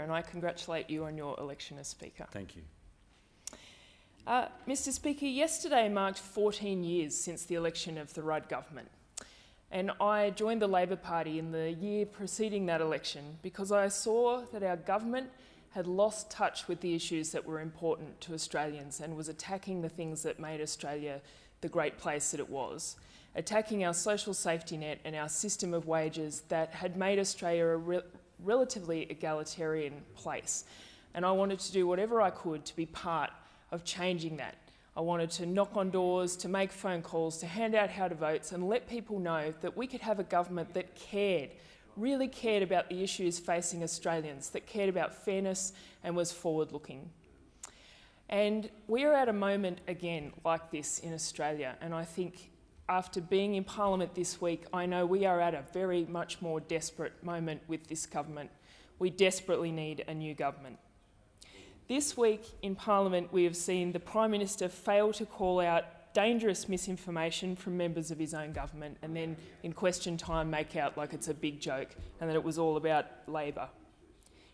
and I congratulate you on your election as Speaker. Thank you. Mr Speaker, yesterday marked 14 years since the election of the Rudd government, and I joined the Labor Party in the year preceding that election because I saw that our government had lost touch with the issues that were important to Australians and was attacking the things that made Australia the great place that it was, attacking our social safety net and our system of wages that had made Australia a relatively egalitarian place. And I wanted to do whatever I could to be part of changing that. I wanted to knock on doors, to make phone calls, to hand out how to votes and let people know that we could have a government that cared, really cared about the issues facing Australians, that cared about fairness and was forward-looking. And we are at a moment again like this in Australia, and I think after being in Parliament this week, I know we are at a very much more desperate moment with this government. We desperately need a new government. This week in Parliament, we have seen the Prime Minister fail to call out dangerous misinformation from members of his own government and then in question time make out like it's a big joke and that it was all about Labor.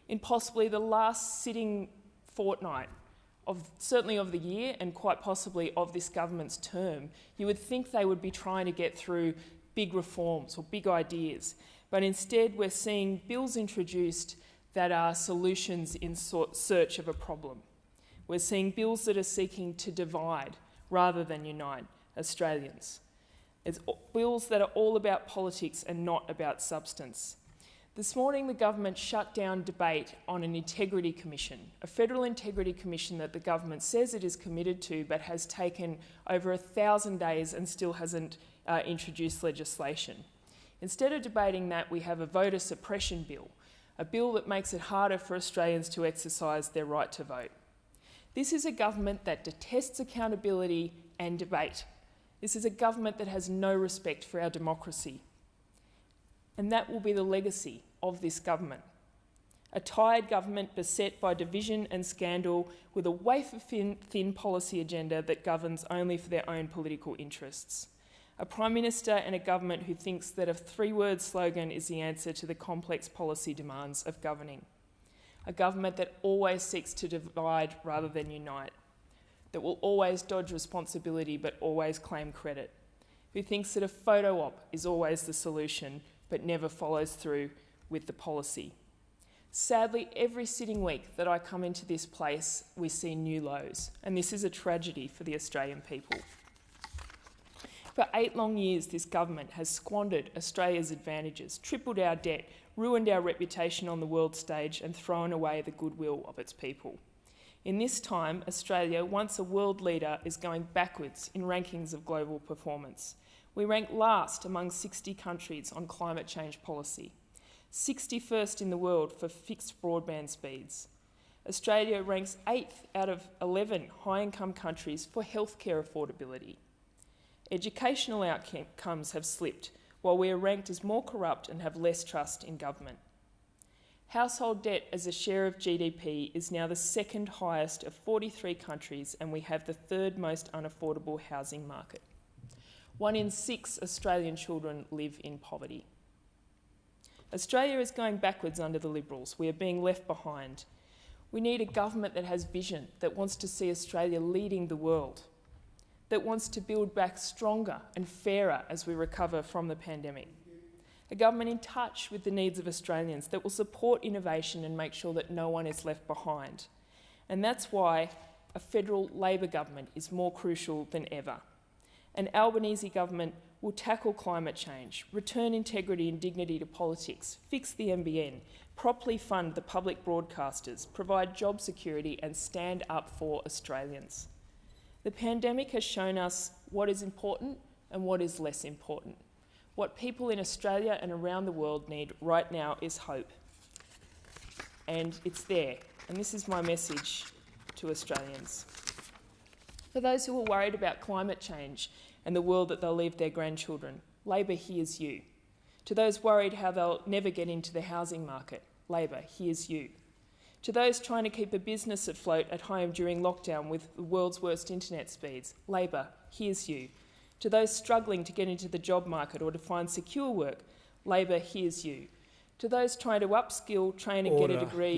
In possibly the last sitting fortnight, certainly of the year and quite possibly of this government's term, you would think they would be trying to get through big reforms or big ideas. But instead we're seeing bills introduced that are solutions in search of a problem. We're seeing bills that are seeking to divide rather than unite Australians. It's bills that are all about politics and not about substance. This morning, the government shut down debate on an integrity commission, a federal integrity commission that the government says it is committed to but has taken over 1,000 days and still hasn't introduced legislation. Instead of debating that, we have a voter suppression bill, a bill that makes it harder for Australians to exercise their right to vote. This is a government that detests accountability and debate. This is a government that has no respect for our democracy. And that will be the legacy of this government. A tired government beset by division and scandal with a wafer-thin policy agenda that governs only for their own political interests. A Prime Minister and a government who thinks that a three-word slogan is the answer to the complex policy demands of governing. A government that always seeks to divide rather than unite, that will always dodge responsibility but always claim credit, who thinks that a photo op is always the solution but never follows through with the policy. Sadly, every sitting week that I come into this place, we see new lows, and this is a tragedy for the Australian people. For 8 long years, this government has squandered Australia's advantages, tripled our debt, ruined our reputation on the world stage and thrown away the goodwill of its people. In this time, Australia, once a world leader, is going backwards in rankings of global performance. We rank last among 60 countries on climate change policy, 61st in the world for fixed broadband speeds. Australia ranks 8th out of 11 high-income countries for healthcare affordability. Educational outcomes have slipped, while we are ranked as more corrupt and have less trust in government. Household debt as a share of GDP is now the second highest of 43 countries, and we have the third most unaffordable housing market. 1 in 6 Australian children live in poverty. Australia is going backwards under the Liberals. We are being left behind. We need a government that has vision, that wants to see Australia leading the world, that wants to build back stronger and fairer as we recover from the pandemic. A government in touch with the needs of Australians that will support innovation and make sure that no one is left behind. And that's why a federal Labor government is more crucial than ever. An Albanese government will tackle climate change, return integrity and dignity to politics, fix the NBN, properly fund the public broadcasters, provide job security and stand up for Australians. The pandemic has shown us what is important and what is less important. What people in Australia and around the world need right now is hope. And it's there. And this is my message to Australians. For those who are worried about climate change and the world that they'll leave their grandchildren, Labor hears you. To those worried how they'll never get into the housing market, Labor hears you. To those trying to keep a business afloat at home during lockdown with the world's worst internet speeds, Labor hears you. To those struggling to get into the job market or to find secure work, Labor hears you. To those trying to upskill, train and get a degree...